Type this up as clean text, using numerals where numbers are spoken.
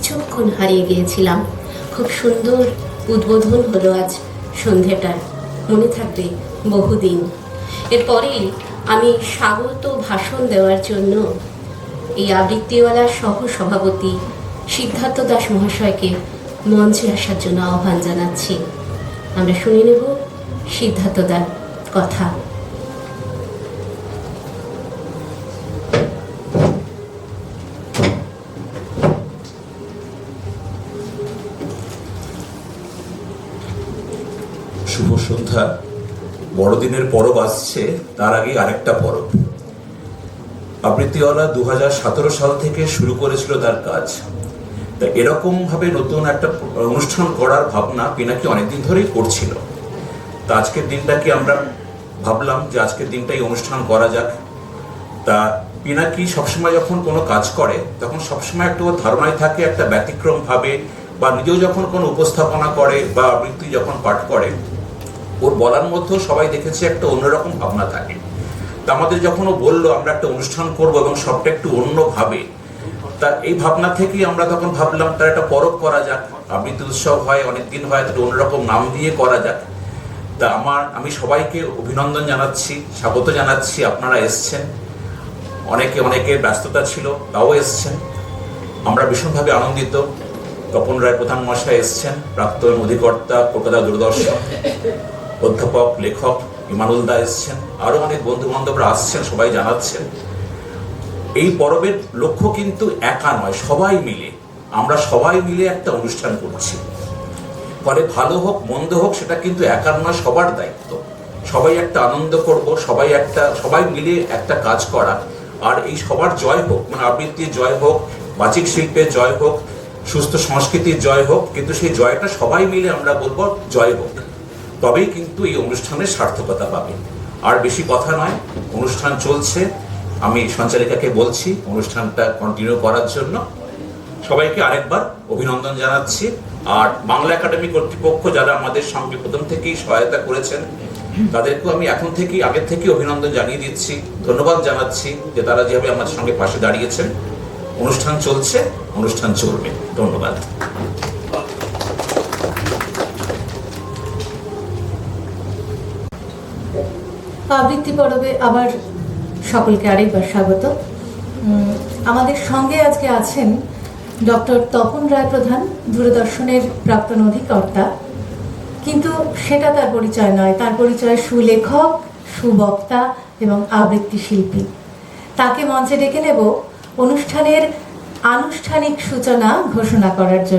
কিছুক্ষণ হারিয়ে গিয়েছিলাম। খুব সুন্দর উদ্বোধন হলো আজ সন্ধেটার, মনে থাকবে বহুদিন। এরপরেই আমি স্বাগত ভাষণ দেওয়ার জন্য এই আবৃত্তিওয়ালার সহ সভাপতি সিদ্ধার্থ দাস মহাশয়কে মঞ্চে আসার জন্য আহ্বান জানাচ্ছি। আমরা শুনে নেব সিদ্ধার্থ দার কথা। শুভ সন্ধ্যা। বড়দিনের পরব আসছে, তার আগে আরেকটা পরব। আবৃত্তিওয়ালা 2017 সাল থেকে শুরু করেছিল তার কাজ। তা এরকম ভাবে নতুন একটা অনুষ্ঠান করার ভাবনা পিনাকি অনেকদিন ধরেই করছিল। তা আজকের দিনটাকে আমরা ভাবলাম যে আজকের দিনটাই অনুষ্ঠান করা যাক। তা পিনাকি সবসময় যখন কোনো কাজ করে তখন সবসময় একটু ধারণায় থাকে একটা ব্যতিক্রম ভাবে, বা নিজেও যখন কোনো উপস্থাপনা করে বা আবৃত্তি যখন পাঠ করে, ওর বলার মধ্যেও সবাই দেখেছে একটা অন্যরকম ভাবনা থাকে। তা আমাদের যখন ও বললো আমরা একটা অনুষ্ঠান করব এবং সবটা একটু অন্যভাবে, তা এই ভাবনা থেকেই আমরা তখন ভাবলাম তার একটা পরব করা যাক। আবৃত্তি উৎসব হয়, অনেকদিন হয়, একটা অন্যরকম নাম দিয়ে করা যাক। তা আমি সবাইকে অভিনন্দন জানাচ্ছি, স্বাগত জানাচ্ছি। আপনারা এসছেন, অনেকে ব্যস্ততা ছিল, তাও এসছেন। আমরা ভীষণভাবে আনন্দিত। তপন রায় প্রধান মহাশয় এসছেন, প্রাক্তন অধিকর্তা, কলকাতা দূরদর্শন, অধ্যাপক লেখক ইমানুল দা এসছেন, আরো অনেক বন্ধু বান্ধবরা আসছেন, সবাই জানাচ্ছেন। এই পরবের লক্ষ্য কিন্তু একা নয়, সবাই মিলে, আমরা সবাই মিলে একটা অনুষ্ঠান করছি। ফলে ভালো হোক মন্দ হোক সেটা কিন্তু একার নয়, সবার দায়িত্ব। সবাই একটা আনন্দ করব, সবাই মিলে একটা কাজ করা। আর এই সবার জয় হোক, মানে আবৃত্তির জয় হোক, বাচিক শিল্পের জয় হোক, সুস্থ সংস্কৃতির জয় হোক, কিন্তু সেই জয়টা সবাই মিলে আমরা বলবো জয় হোক। তবেই কিন্তু এই অনুষ্ঠানের সার্থকতা পাবে। আর বেশি কথা নয়, অনুষ্ঠান চলছে। আমি সঞ্চালিকাকে বলছি অনুষ্ঠানটা কন্টিনিউ করার জন্য। সবাইকে আরেকবার অভিনন্দন জানাচ্ছি। আর বাংলা একাডেমি কর্তৃপক্ষ যারা আমাদের সঙ্গে প্রথম থেকেই সহায়তা করেছেন, তাদেরকেও আমি আগের থেকেই অভিনন্দন জানিয়ে দিচ্ছি, ধন্যবাদ জানাচ্ছি যে তারা যেভাবে আমার সঙ্গে পাশে দাঁড়িয়েছেন। অনুষ্ঠান চলছে, অনুষ্ঠান চলবে। ধন্যবাদ। আবৃত্তি পরবে আবার সকলকে আরেকবার স্বাগত। আমাদের সঙ্গে আজকে আছেন ডক্টর তপন রায় প্রধান, দূরদর্শনের প্রাক্তন অধিকর্তা। কিন্তু সেটা তার পরিচয় নয়, তার পরিচয় সুলেখক, সুবক্তা এবং আবৃত্তি শিল্পী। তাকে মঞ্চে ডেকে নেব অনুষ্ঠানের আনুষ্ঠানিক সূচনা ঘোষণা করার জন্য।